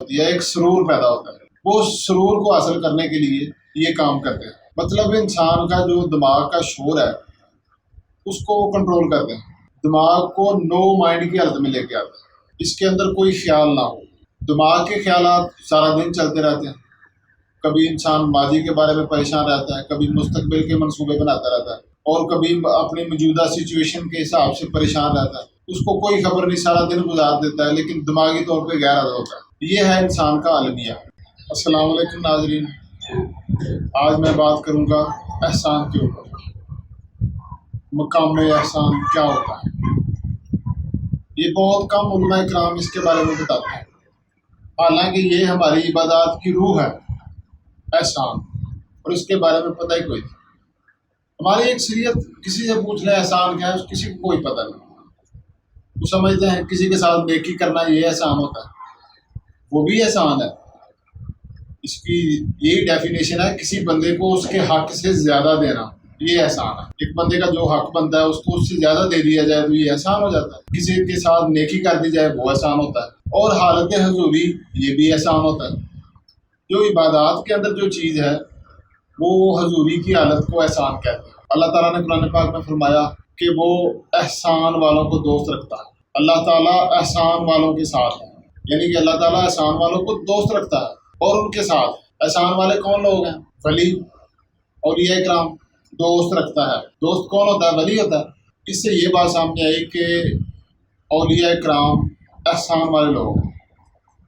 ہوتی ہے، ایک سرور پیدا ہوتا ہے، وہ سرور کو حاصل کرنے کے لیے یہ کام کرتے ہیں۔ مطلب انسان کا جو دماغ کا شور ہے اس کو وہ کنٹرول کرتے ہیں، دماغ کو نو مائنڈ کی حالت میں لے کے آتے ہیں، اس کے اندر کوئی خیال نہ ہو۔ دماغ کے خیالات سارا دن چلتے رہتے ہیں، کبھی انسان ماضی کے بارے میں پریشان رہتا ہے، کبھی مستقبل کے منصوبے بناتا رہتا ہے، اور کبھی اپنی موجودہ سچویشن کے حساب سے پریشان رہتا ہے، اس کو کوئی خبر نہیں، سارا دن گزار دیتا ہے لیکن دماغی طور پہ غیر حاضر ہوتا ہے۔ یہ ہے انسان کا المیہ۔ السلام علیکم ناظرین، آج میں بات کروں گا احسان کے اوپر۔ مقام احسان کیا ہوتا ہے؟ یہ بہت کم علماء کرام اس کے بارے میں بتاتے ہیں، حالانکہ یہ ہماری عبادات کی روح ہے احسان، اور اس کے بارے میں پتہ ہی کوئی نہیں۔ ہماری اکثریت کسی سے پوچھ لے احسان کیا ہے، کسی کو کوئی پتہ نہیں۔ وہ سمجھتے ہیں کسی کے ساتھ نیکی کرنا یہ احسان ہوتا ہے، وہ بھی احسان ہے۔ اس کی یہی ڈیفینیشن ہے، کسی بندے کو اس کے حق سے زیادہ دینا، یہ احسان ہے۔ ایک بندے کا جو حق بنتا ہے اس کو اس سے زیادہ دے دیا جائے تو یہ احسان ہو جاتا ہے۔ کسی کے ساتھ نیکی کر دی جائے وہ احسان ہوتا ہے، اور حالت حضوری یہ بھی احسان ہوتا ہے۔ جو عبادات کے اندر جو چیز ہے وہ حضوری کی حالت کو احسان کہتے ہیں۔ اللہ تعالیٰ نے قرآن پاک میں فرمایا کہ وہ احسان والوں کو دوست رکھتا ہے۔ اللہ تعالیٰ احسان والوں کے ساتھ ہے، یعنی کہ اللہ تعالیٰ احسان والوں کو دوست رکھتا ہے اور ان کے ساتھ۔ احسان والے کون لوگ ہیں؟ ولی، اولیاء کرام، دوست رکھتا ہے۔ دوست کون ہوتا ہے؟ ولی ہوتا ہے۔ اس سے یہ بات سامنے آئی کہ اولیاء کرام احسان والے لوگ ہیں،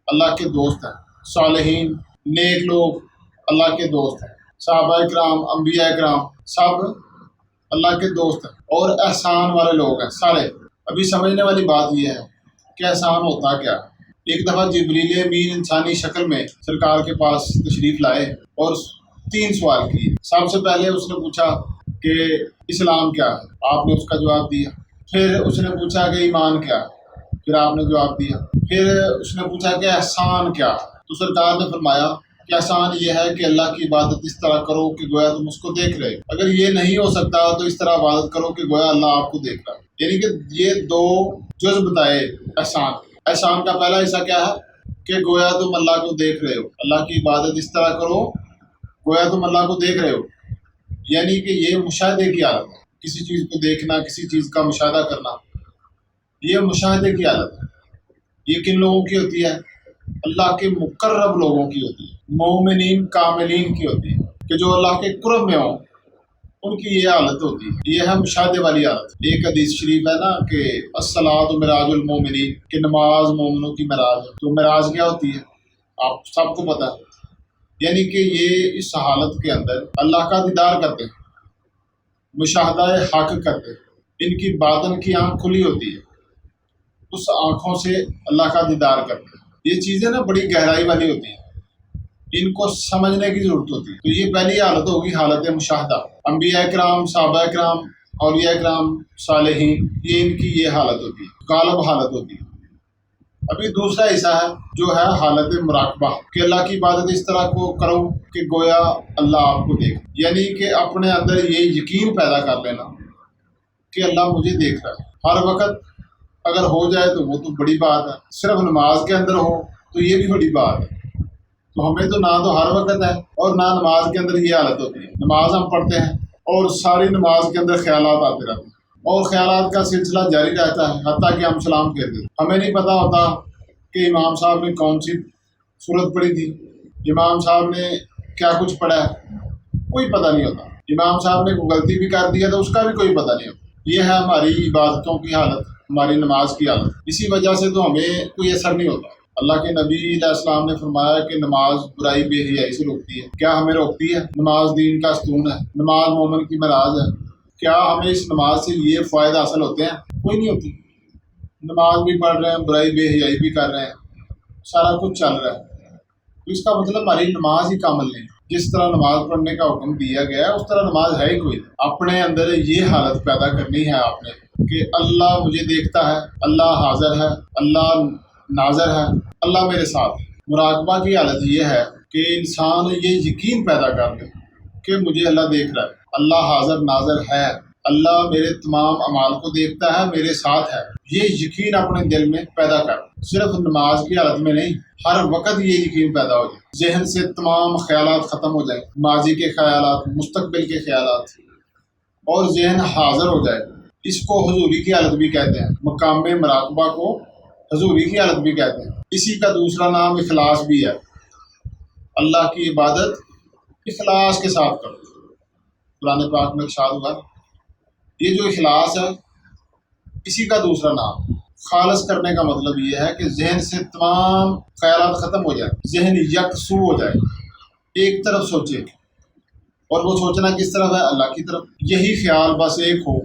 اللہ کے دوست ہیں۔ صالحین، نیک لوگ اللہ کے دوست ہیں۔ صحابہ کرام، انبیاء کرام سب اللہ کے دوست ہیں اور احسان والے لوگ ہیں سارے۔ ابھی سمجھنے والی بات یہ ہے کہ احسان ہوتا کیا ہے۔ ایک دفعہ جبریل امین انسانی شکل میں سرکار کے پاس تشریف لائے اور 3 سوال کیے۔ سب سے پہلے اس نے پوچھا کہ اسلام کیا ہے، آپ نے اس کا جواب دیا۔ پھر اس نے پوچھا کہ ایمان کیا ہے، پھر آپ نے جواب دیا۔ پھر اس نے پوچھا کہ احسان کیا ہے، تو سرکار نے فرمایا کہ احسان یہ ہے کہ اللہ کی عبادت اس طرح کرو کہ گویا تم اس کو دیکھ رہے ہو۔ اگر یہ نہیں ہو سکتا تو اس طرح عبادت کرو کہ گویا اللہ آپ کو دیکھ رہا ہے۔ یعنی کہ یہ 2 جز بتائے احسان۔ احسان کا پہلا حصہ کیا ہے کہ گویا تم اللہ کو دیکھ رہے ہو، اللہ کی عبادت اس طرح کرو گویا تم اللہ کو دیکھ رہے ہو، یعنی کہ یہ مشاہدے کی حالت ہے۔ کسی چیز کو دیکھنا، کسی چیز کا مشاہدہ کرنا، یہ مشاہدے کی حالت ہے۔ یہ کن لوگوں کی ہوتی ہے؟ اللہ کے مقرب لوگوں کی ہوتی ہے، مومنین کاملین کی ہوتی ہے، کہ جو اللہ کے قرب میں ہوں ان کی یہ حالت ہوتی ہے۔ یہ ہے مشاہدے والی حالت۔ ایک حدیث شریف ہے نا کہ الصلاۃ معراج المومنین، کہ نماز مومنوں کی معراج ہے۔ تو معراج کیا ہوتی ہے آپ سب کو پتہ ہے، یعنی کہ یہ اس حالت کے اندر اللہ کا دیدار کرتے ہیں، مشاہدہ حق کرتے ہیں۔ ان کی باطن کی آنکھ کھلی ہوتی ہے، اس آنکھوں سے اللہ کا دیدار کرتے ہیں۔ یہ چیزیں نا بڑی گہرائی والی ہوتی ہیں، ان کو سمجھنے کی ضرورت ہوتی ہے۔ تو یہ پہلی حالت ہوگی حالت مشاہدہ۔ انبیاء کرام، صحابہ کرام، اولیاء کرام، صالحین، یہ ان کی یہ حالت ہوتی ہے، غالب حالت ہوتی ہے۔ ابھی دوسرا حصہ ہے جو ہے حالت مراقبہ، کہ اللہ کی عبادت اس طرح کو کرو کہ گویا اللہ آپ کو دیکھ، یعنی کہ اپنے اندر یہ یقین پیدا کر لینا کہ اللہ مجھے دیکھ رہا ہے ہر وقت۔ اگر ہو جائے تو وہ تو بڑی بات ہے، صرف نماز کے اندر ہو تو یہ بھی بڑی بات ہے۔ تو ہمیں تو نہ تو ہر وقت ہے اور نہ نماز کے اندر یہ حالت ہوتی ہے۔ نماز ہم پڑھتے ہیں اور ساری نماز کے اندر خیالات آتے رہتے ہیں اور خیالات کا سلسلہ جاری رہتا ہے حتیٰ کہ ہم سلام کہتے ہیں۔ ہمیں نہیں پتہ ہوتا کہ امام صاحب نے کون سی سورت پڑھی تھی، امام صاحب نے کیا کچھ پڑھا ہے، کوئی پتہ نہیں ہوتا۔ امام صاحب نے کوئی غلطی بھی کر دیا تو اس کا بھی کوئی پتہ نہیں ہوتا۔ یہ ہے ہماری عبادتوں کی حالت، ہماری نماز کی حالت۔ اسی وجہ سے تو ہمیں کوئی اثر نہیں ہوتا۔ اللہ کے نبی علیہ السلام نے فرمایا کہ نماز برائی بے حیائی سے روکتی ہے۔ کیا ہمیں روکتی ہے؟ نماز دین کا ستون ہے، نماز مومن کی معراج ہے۔ کیا ہمیں اس نماز سے یہ فائدہ حاصل ہوتے ہیں؟ کوئی نہیں ہوتی۔ نماز بھی پڑھ رہے ہیں، برائی بے حیائی بھی کر رہے ہیں، سارا کچھ چل رہا ہے، تو اس کا مطلب ہماری نماز ہی کامل نہیں۔ جس طرح نماز پڑھنے کا حکم دیا گیا ہے اس طرح نماز ہے ہی کوئی نہیں۔ اپنے اندر یہ حالت پیدا کرنی ہے آپ نے کہ اللہ مجھے دیکھتا ہے، اللہ حاضر ہے، اللہ ناظر ہے، اللہ میرے ساتھ ہے۔ مراقبہ کی حالت یہ ہے کہ انسان یہ یقین پیدا کر لے کہ مجھے اللہ دیکھ رہا ہے، اللہ حاضر ناظر ہے، اللہ میرے تمام اعمال کو دیکھتا ہے، میرے ساتھ ہے، یہ یقین اپنے دل میں پیدا کر، صرف نماز کی حالت میں نہیں، ہر وقت یہ یقین پیدا ہو جائے، ذہن سے تمام خیالات ختم ہو جائیں، ماضی کے خیالات، مستقبل کے خیالات، اور ذہن حاضر ہو جائے۔ اس کو حضوری کی حالت بھی کہتے ہیں، مقام مراقبہ کو حضوری کی حالت بھی کہتے ہیں۔ اسی کا دوسرا نام اخلاص بھی ہے۔ اللہ کی عبادت اخلاص کے ساتھ کرو۔ قرآن پاک میں ارشاد ہوا، یہ جو اخلاص ہے اسی کا دوسرا نام۔ خالص کرنے کا مطلب یہ ہے کہ ذہن سے تمام خیالات ختم ہو جائے، ذہن یکسو ہو جائے، ایک طرف سوچے، اور وہ سوچنا کس طرف ہے؟ اللہ کی طرف۔ یہی خیال بس ایک ہو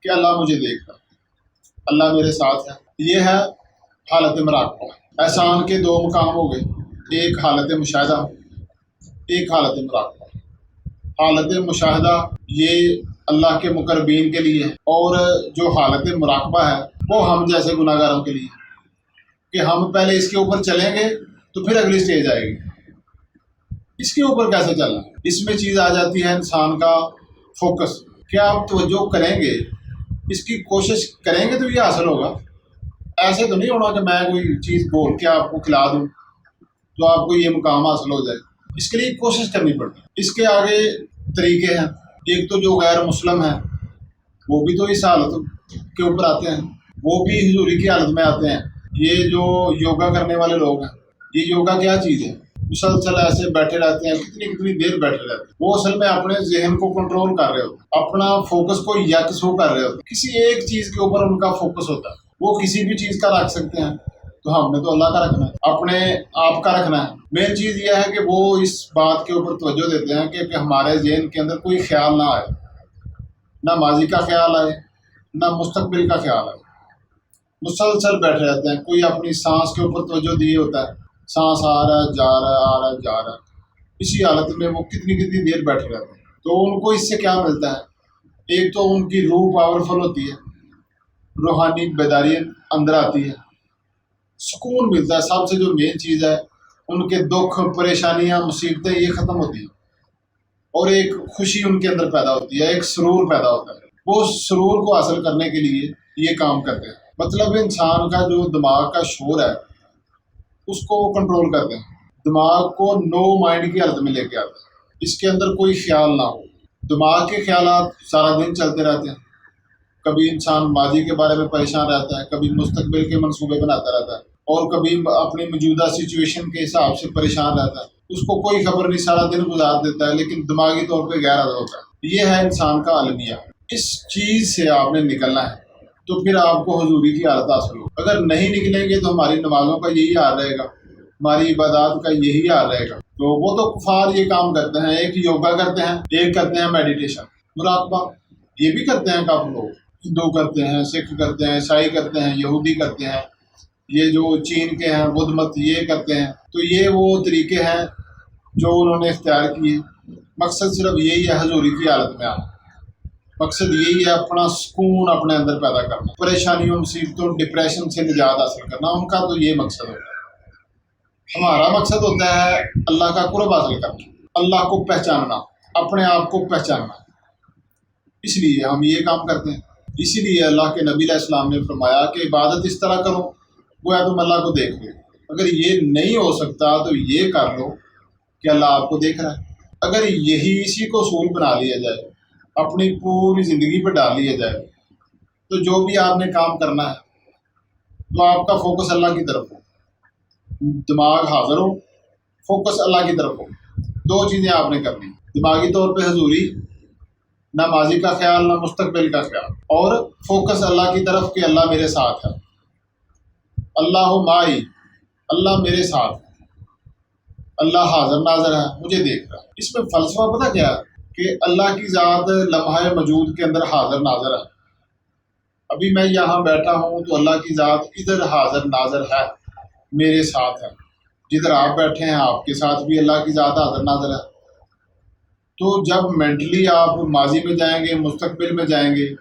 کہ اللہ مجھے دیکھ رہا، اللہ میرے ساتھ ہے۔ یہ ہے حالت مراقبہ۔ احسان کے دو مقام ہو گئے، ایک حالت مشاہدہ، ایک حالت مراقبہ۔ حالت مشاہدہ یہ اللہ کے مقربین کے لیے، اور جو حالت مراقبہ ہے وہ ہم جیسے گناہ گاروں کے لیے، کہ ہم پہلے اس کے اوپر چلیں گے تو پھر اگلی سٹیج آئے گی۔ اس کے اوپر کیسے چلنا؟ اس میں چیز آ جاتی ہے انسان کا فوکس۔ کیا آپ توجہ کریں گے، اس کی کوشش کریں گے تو یہ حاصل ہوگا۔ ایسے تو نہیں ہونا کہ میں کوئی چیز بول کے آپ کو کھلا دوں تو آپ کو یہ مقام حاصل ہو جائے۔ اس کے لیے کوشش کرنی پڑتی ہے۔ اس کے آگے طریقے ہیں۔ ایک تو جو غیر مسلم ہیں وہ بھی تو اس حالت کے اوپر آتے ہیں، وہ بھی حضوری کی حالت میں آتے ہیں۔ یہ جو یوگا کرنے والے لوگ ہیں، یہ یوگا کیا چیز ہے؟ مسلسل ایسے بیٹھے رہتے ہیں، کتنی دیر بیٹھے رہتے ہیں۔ وہ اصل میں اپنے ذہن کو کنٹرول کر رہے ہوتے، اپنا فوکس کو یکسو کر رہے ہوتے، کسی ایک چیز کے اوپر ان کا فوکس ہوتا ہے۔ وہ کسی بھی چیز کا رکھ سکتے ہیں، تو ہم نے تو اللہ کا رکھنا ہے، اپنے آپ کا رکھنا ہے۔ مین چیز یہ ہے کہ وہ اس بات کے اوپر توجہ دیتے ہیں کہ ہمارے ذہن کے اندر کوئی خیال نہ آئے، نہ ماضی کا خیال آئے، نہ مستقبل کا خیال آئے۔ مسلسل بیٹھے رہتے ہیں، کوئی اپنی سانس کے اوپر توجہ دیے ہوتا ہے، سانس آ رہا ہے جا رہا ہے، آ رہا ہے جا رہا ہے، اسی حالت میں وہ کتنی دیر بیٹھے رہتے ہیں۔ تو ان کو اس سے کیا ملتا ہے؟ ایک تو ان کی روح پاورفل ہوتی ہے، روحانی بیداری اندر آتی ہے، سکون ملتا ہے۔ سب سے جو مین چیز ہے، ان کے دکھ، پریشانیاں، مصیبتیں یہ ختم ہوتی ہیں، اور ایک خوشی ان کے اندر پیدا ہوتی ہے، ایک سرور پیدا ہوتا ہے۔ وہ سرور کو حاصل کرنے کے لیے یہ کام کرتے ہیں۔ مطلب انسان کا جو دماغ کا شور ہے اس کو وہ کنٹرول کرتے ہیں، دماغ کو نو مائنڈ کی حالت میں لے کے آتے ہیں، اس کے اندر کوئی خیال نہ ہو۔ دماغ کے خیالات سارا دن چلتے رہتے ہیں، کبھی انسان ماضی کے بارے میں پریشان رہتا ہے، کبھی مستقبل کے منصوبے بناتا رہتا ہے، اور کبھی اپنی موجودہ سچویشن کے حساب سے پریشان رہتا ہے۔ اس کو کوئی خبر نہیں، سارا دن گزار دیتا ہے، لیکن دماغی طور پہ غیر حاضر ہوتا ہے۔ یہ ہے انسان کا المیہ۔ اس چیز سے آپ نے نکلنا ہے تو پھر آپ کو حضوری کی حالت حاصل ہو۔ اگر نہیں نکلیں گے تو ہماری نمازوں کا یہی حال رہے گا، ہماری عبادات کا یہی حال رہے گا۔ تو وہ تو کفار یہ کام کرتے ہیں، ایک یوگا کرتے ہیں، ایک کرتے ہیں میڈیٹیشن، مراقبہ، یہ بھی کرتے ہیں کافی لوگ، ہندو کرتے ہیں، سکھ کرتے ہیں، عیسائی کرتے ہیں، یہودی کرتے ہیں، یہ جو چین کے ہیں بدھ مت یہ کرتے ہیں۔ تو یہ وہ طریقے ہیں جو انہوں نے اختیار کیے۔ مقصد صرف یہی ہے حضوری کی حالت میں آنا، مقصد یہی ہے اپنا سکون اپنے اندر پیدا کرنا، پریشانیوں، مصیبتوں، ڈپریشن سے نجات حاصل کرنا۔ ان کا تو یہ مقصد ہوتا ہے۔ ہمارا مقصد ہوتا ہے اللہ کا قرب حاصل کرنا، اللہ کو پہچاننا، اپنے آپ کو پہچاننا۔ اس لیے ہم یہ کام کرتے ہیں۔ اسی لیے اللہ کے نبی علیہ السلام نے فرمایا کہ عبادت اس طرح کرو گویا تم اللہ کو دیکھ لو۔ اگر یہ نہیں ہو سکتا تو یہ کر لو کہ اللہ آپ کو دیکھ رہا ہے۔ اگر اسی کو اصول بنا لیا جائے، اپنی پوری زندگی پہ ڈال لیا جائے، تو جو بھی آپ نے کام کرنا ہے تو آپ کا فوکس اللہ کی طرف ہو، دماغ حاضر ہو، فوکس اللہ کی طرف ہو۔ دو چیزیں آپ نے کرنی، دماغی طور پہ حضوری، نہ ماضی کا خیال نہ مستقبل کا خیال، اور فوکس اللہ کی طرف کہ اللہ میرے ساتھ ہے، اللہ مائی، اللہ میرے ساتھ ہے، اللہ حاضر ناظر ہے، مجھے دیکھ رہا ہے۔ اس میں فلسفہ پتہ کیا ہے کہ اللہ کی ذات لمحہ موجود کے اندر حاضر ناظر ہے۔ ابھی میں یہاں بیٹھا ہوں تو اللہ کی ذات ادھر حاضر ناظر ہے، میرے ساتھ ہے۔ جدھر آپ بیٹھے ہیں آپ کے ساتھ بھی اللہ کی ذات حاضر ناظر ہے۔ تو جب مینٹلی آپ ماضی میں جائیں گے، مستقبل میں جائیں گے،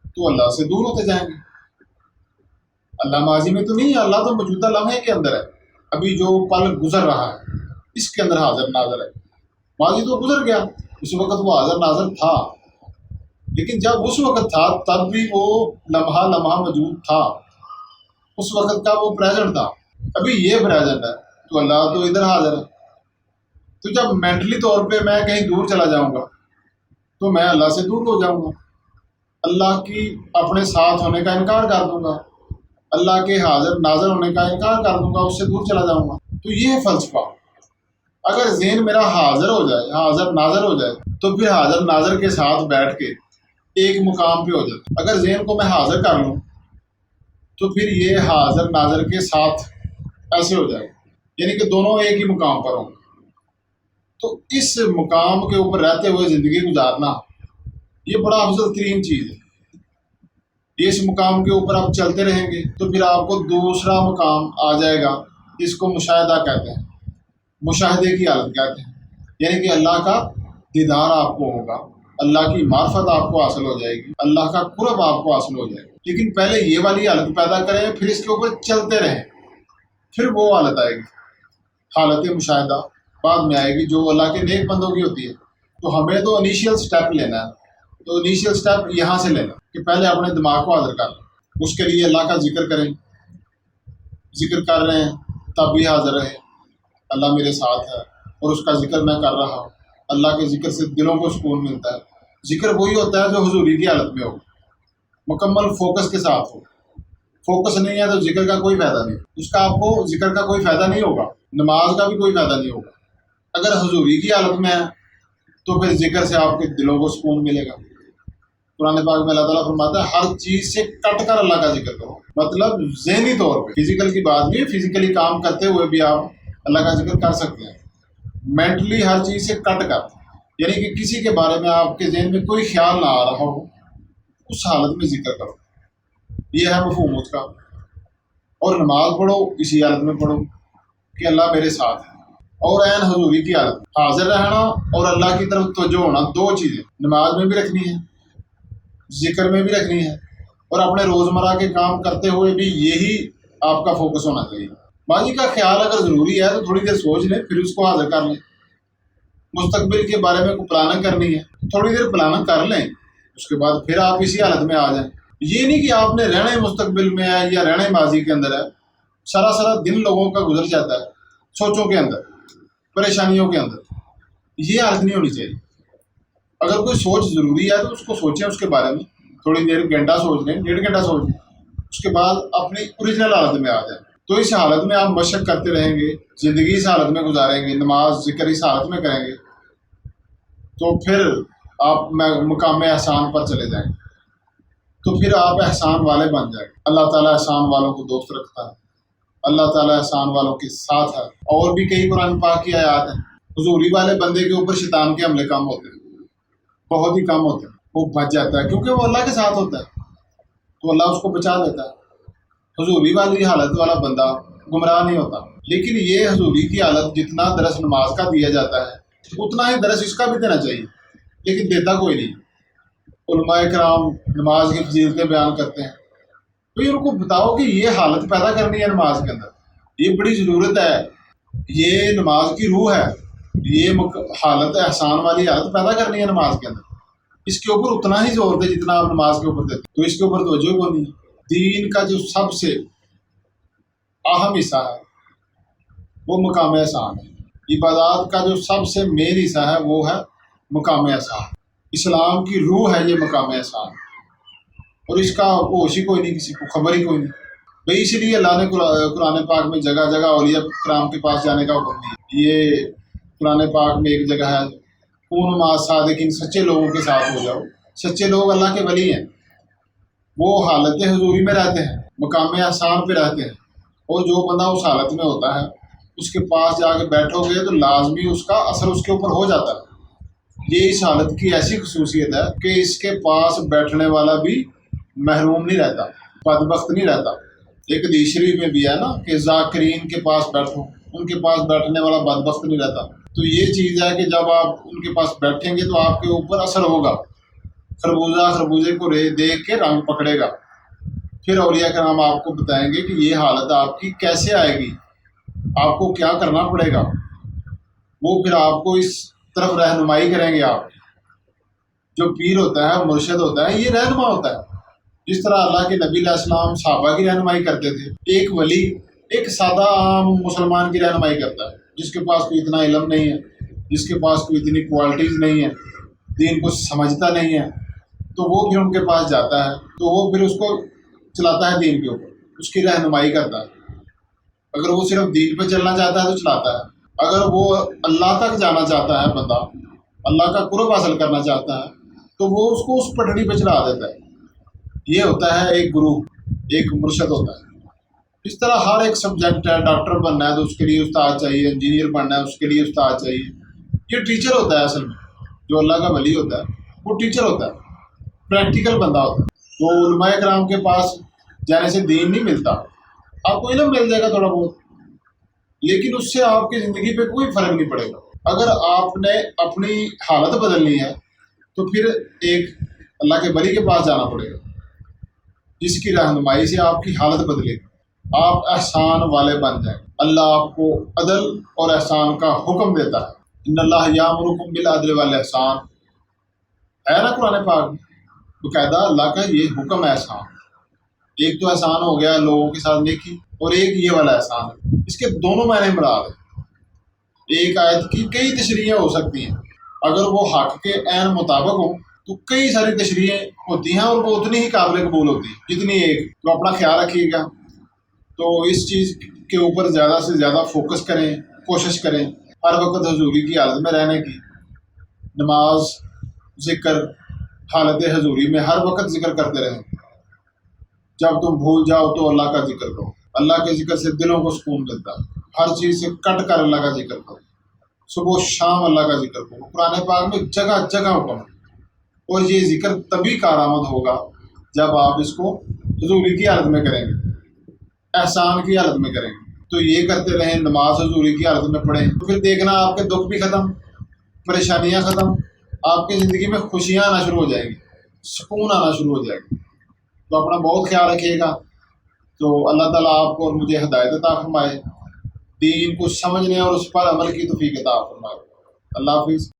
تو اللہ سے دور ہوتے جائیں گے۔ اللہ ماضی میں تو نہیں ہے، اللہ تو موجودہ لمحے کے اندر ہے۔ ابھی جو پل گزر رہا ہے اس کے اندر حاضر ناظر ہے۔ ماضی تو گزر گیا، اس وقت وہ حاضر ناظر تھا۔ لیکن جب اس وقت تھا تب بھی وہ لمحہ لمحہ موجود تھا، اس وقت کا وہ پریزنٹ تھا، ابھی یہ پریزنٹ ہے، تو اللہ تو ادھر حاضر ہے۔ تو جب مینٹلی طور پہ میں کہیں دور چلا جاؤں گا تو میں اللہ سے دور ہو جاؤں گا، اللہ کی اپنے ساتھ ہونے کا انکار کر دوں گا، اللہ کے حاضر ناظر ہونے کا انکار کر دوں گا، اس سے دور چلا جاؤں گا۔ تو یہ ہے فلسفہ۔ اگر ذہن میرا حاضر ہو جائے، حاضر ناظر ہو جائے، تو پھر حاضر ناظر کے ساتھ بیٹھ کے ایک مقام پہ ہو جاتا۔ اگر ذہن کو میں حاضر کر لوں تو پھر یہ حاضر ناظر کے ساتھ ایسے ہو جائے، یعنی کہ دونوں ایک ہی مقام پر ہوں۔ تو اس مقام کے اوپر رہتے ہوئے زندگی گزارنا یہ بڑا افضل ترین چیز ہے۔ اس مقام کے اوپر آپ چلتے رہیں گے تو پھر آپ کو دوسرا مقام آ جائے گا، اس کو مشاہدہ کہتے ہیں، مشاہدے کی حالت کہتے ہیں، یعنی کہ اللہ کا دیدار آپ کو ہوگا، اللہ کی معرفت آپ کو حاصل ہو جائے گی، اللہ کا قرب آپ کو حاصل ہو جائے گا۔ لیکن پہلے یہ والی حالت پیدا کریں، پھر اس کے اوپر چلتے رہیں، پھر وہ حالت آئے گی، حالت مشاہدہ بعد میں آئے گی جو اللہ کے نیک بندوں کی ہوتی ہے۔ تو ہمیں تو انیشیل سٹیپ لینا ہے، تو انیشیل سٹیپ یہاں سے لینا کہ پہلے اپنے دماغ کو حاضر کر لیں، اس کے لیے اللہ کا ذکر کریں، ذکر کر رہے ہیں تب بھی حاضر رہیں، اللہ میرے ساتھ ہے اور اس کا ذکر میں کر رہا ہوں۔ اللہ کے ذکر سے دلوں کو سکون ملتا ہے۔ ذکر وہی ہوتا ہے جو حضوری کی حالت میں ہو، مکمل فوکس کے ساتھ ہو۔ فوکس نہیں ہے تو ذکر کا کوئی فائدہ نہیں، اس کا آپ کو ذکر کا کوئی فائدہ نہیں ہوگا، نماز کا بھی کوئی فائدہ نہیں ہوگا۔ اگر حضوری کی حالت میں ہے تو پھر ذکر سے آپ کے دلوں کو سکون ملے گا۔ قرآن پاک میں اللہ تعالیٰ فرماتا ہے ہر چیز سے کٹ کر اللہ کا ذکر کرو، مطلب ذہنی طور پہ، فزیکل کی بات نہیں، فزیکلی کام کرتے ہوئے بھی آپ اللہ کا ذکر کر سکتے ہیں، مینٹلی ہر چیز سے کٹ کر، یعنی کہ کسی کے بارے میں آپ کے ذہن میں کوئی خیال نہ آ رہا ہو، اس حالت میں ذکر کرو، یہ ہے مفہوم اس کا۔ اور نماز پڑھو اسی حالت میں پڑھو کہ اللہ میرے ساتھ ہے، اور عین حضوری کی حالت، حاضر رہنا اور اللہ کی طرف توجہ ہونا، دو چیزیں نماز میں بھی رکھنی ہے، ذکر میں بھی رکھنی ہے، اور اپنے روزمرہ کے کام کرتے ہوئے بھی یہی آپ کا فوکس ہونا چاہیے۔ ماضی کا خیال اگر ضروری ہے تو تھوڑی دیر سوچ لیں، پھر اس کو حاضر کر لیں۔ مستقبل کے بارے میں کوئی پلاننگ کرنی ہے، تھوڑی دیر پلاننگ کر لیں، اس کے بعد پھر آپ اسی حالت میں آ جائیں۔ یہ نہیں کہ آپ نے رہنا مستقبل میں ہے یا رہنا ماضی کے اندر ہے، سارا دن لوگوں کا گزر جاتا ہے سوچوں کے اندر، پریشانیوں کے اندر، یہ حالت نہیں ہونی چاہیے۔ اگر کوئی سوچ ضروری ہے تو اس کو سوچیں، اس کے بارے میں تھوڑی دیر، گھنٹہ سوچ لیں، 1.5 گھنٹہ سوچ لیں، اس کے بعد اپنی اوریجنل حالت میں آ جائیں۔ تو اس حالت میں آپ مشق کرتے رہیں گے، زندگی اس حالت میں گزاریں گے، نماز ذکر اس حالت میں کریں گے، تو پھر آپ مقام احسان پر چلے جائیں گے، تو پھر آپ احسان والے بن جائیں گے۔ اللہ تعالیٰ احسان والوں کو دوست رکھتا ہے، اللہ تعالیٰ احسان والوں کے ساتھ ہے۔ اور بھی کئی قرآن پاک کی آیات ہیں۔ حضوری والے بندے کے اوپر شیطان کے حملے کم ہوتے ہیں، بہت ہی کم ہوتے ہیں، وہ بچ جاتا ہے کیونکہ وہ اللہ کے ساتھ ہوتا ہے، تو اللہ اس کو بچا دیتا ہے۔ حضوری والی حالت والا بندہ گمراہ نہیں ہوتا۔ لیکن یہ حضوری کی حالت جتنا درس نماز کا دیا جاتا ہے اتنا ہی درس اس کا بھی دینا چاہیے، لیکن دیتا کوئی نہیں۔ علماء کرام نماز کی فضیلتیں بیان کرتے ہیں، تو ان کو بتاؤ کہ یہ حالت پیدا کرنی ہے نماز کے اندر، یہ بڑی ضرورت ہے، یہ نماز کی روح ہے، یہ حالت احسان والی حالت پیدا کرنی ہے نماز کے اندر، اس کے اوپر اتنا ہی زور دے جتنا آپ نماز کے اوپر دیتے، تو اس کے اوپر توجہ کو نہیں۔ دین کا جو سب سے اہم حصہ ہے وہ مقام احسان ہے، عبادات کا جو سب سے مین حصہ ہے وہ ہے مقام احسان۔ اسلام کی روح ہے یہ مقام احسان، اور اس کا ہوش ہی کوئی نہیں، کسی کو خبر ہی کوئی نہیں بھائی۔ اسی لیے اللہ نے قرآن پاک میں جگہ جگہ اولیاء کرام کے پاس جانے کا حکم دیا۔ یہ قرآن پاک میں ایک جگہ ہے، کون مع صادقین، سچے لوگوں کے ساتھ ہو جاؤ۔ سچے لوگ اللہ کے ولی ہیں، وہ حالت حضوری میں رہتے ہیں، مقام احسان پہ رہتے ہیں، اور جو بندہ اس حالت میں ہوتا ہے اس کے پاس جا کے بیٹھو گے تو لازمی اس کا اثر اس کے اوپر ہو جاتا ہے۔ یہ اس حالت کی ایسی خصوصیت ہے کہ اس کے پاس بیٹھنے والا بھی محروم نہیں رہتا، بدبخت نہیں رہتا۔ ایک حدیث شریف میں بھی ہے نا کہ ذاکرین کے پاس بیٹھو، ان کے پاس بیٹھنے والا بدبخت نہیں رہتا۔ تو یہ چیز ہے کہ جب آپ ان کے پاس بیٹھیں گے تو آپ کے اوپر اثر ہوگا، خربوزہ خربوزے کو دیکھ کے رنگ پکڑے گا۔ پھر اولیاء کرام آپ کو بتائیں گے کہ یہ حالت آپ کی کیسے آئے گی، آپ کو کیا کرنا پڑے گا، وہ پھر آپ کو اس طرف رہنمائی کریں گے آپ۔ جو پیر ہوتا ہے، مرشد ہوتا ہے، یہ رہنما ہوتا ہے. جس طرح اللہ کے نبی علیہ السلام صحابہ کی رہنمائی کرتے تھے، ایک ولی ایک سادہ عام مسلمان کی رہنمائی کرتا ہے، جس کے پاس کوئی اتنا علم نہیں ہے، جس کے پاس کوئی اتنی کوالٹیز نہیں ہے، دین کو سمجھتا نہیں ہے، تو وہ پھر ان کے پاس جاتا ہے، تو وہ پھر اس کو چلاتا ہے دین کے اوپر، اس کی رہنمائی کرتا ہے. اگر وہ صرف دین پہ چلنا چاہتا ہے تو چلاتا ہے، اگر وہ اللہ تک جانا چاہتا ہے بندہ، اللہ کا قرب حاصل کرنا چاہتا ہے، تو وہ اس کو اس پٹڑی پہ چلا دیتا ہے. یہ ہوتا ہے ایک گرو، ایک مرشد ہوتا ہے. اس طرح ہر ایک سبجیکٹ ہے، ڈاکٹر بننا ہے تو اس کے لیے استاد چاہیے، انجینئر بننا ہے اس کے لیے استاد چاہیے. یہ ٹیچر ہوتا ہے اصل میں، جو اللہ کا ولی ہوتا ہے وہ ٹیچر ہوتا ہے، پریکٹیکل بندہ ہوتا ہے. تو علماء کرام کے پاس جانے سے دین نہیں ملتا. آپ کو علم مل جائے گا تھوڑا بہت، لیکن اس سے آپ کی زندگی پہ کوئی فرق نہیں پڑے گا. اگر آپ نے اپنی حالت بدلنی ہے تو پھر ایک اللہ کے ولی کے پاس جانا پڑے گا، جس کی رہنمائی سے آپ کی حالت بدلے گی، آپ احسان والے بن جائیں. اللہ آپ کو عدل اور احسان کا حکم دیتا ہے. ان اللہ یامرکم بالعدل والاحسان ہے نا قرآن پاک میں، باقاعدہ اللہ کا یہ حکم ہے احسان. ایک تو احسان ہو گیا لوگوں کے ساتھ نیکی، اور ایک یہ والا احسان ہے. اس کے دونوں معنی مراد ہیں. ایک آیت کی کئی تشریحیں ہو سکتی ہیں، اگر وہ حق کے عین مطابق ہوں تو کئی ساری تشریحیں ہوتی ہیں، اور وہ اتنی ہی قابل قبول ہوتی ہیں جتنی ایک. تو اپنا خیال رکھیے گا، تو اس چیز کے اوپر زیادہ سے زیادہ فوکس کریں، کوشش کریں ہر وقت حضوری کی حالت میں رہنے کی. نماز، ذکر، حالت حضوری میں ہر وقت ذکر کرتے رہیں. جب تم بھول جاؤ تو اللہ کا ذکر کرو. اللہ کے ذکر سے دلوں کو سکون ملتا ہے. ہر چیز سے کٹ کر اللہ کا ذکر کرو، صبح و شام اللہ کا ذکر کرو. قرآن پاک میں جگہ جگہ حکم ہے، اور یہ ذکر تبھی کارآمد ہوگا جب آپ اس کو حضوری کی حالت میں کریں گے، احسان کی حالت میں کریں گے. تو یہ کرتے رہیں، نماز حضوری کی حالت میں پڑھیں، تو پھر دیکھنا آپ کے دکھ بھی ختم، پریشانیاں ختم، آپ کی زندگی میں خوشیاں آنا شروع ہو جائیں گی، سکون آنا شروع ہو جائے گا. تو اپنا بہت خیال رکھیے گا. تو اللہ تعالیٰ آپ کو اور مجھے ہدایت عطا فرمائے، دین کو سمجھنے اور اس پر عمل کی توفیق عطا فرمائے. اللہ حافظ.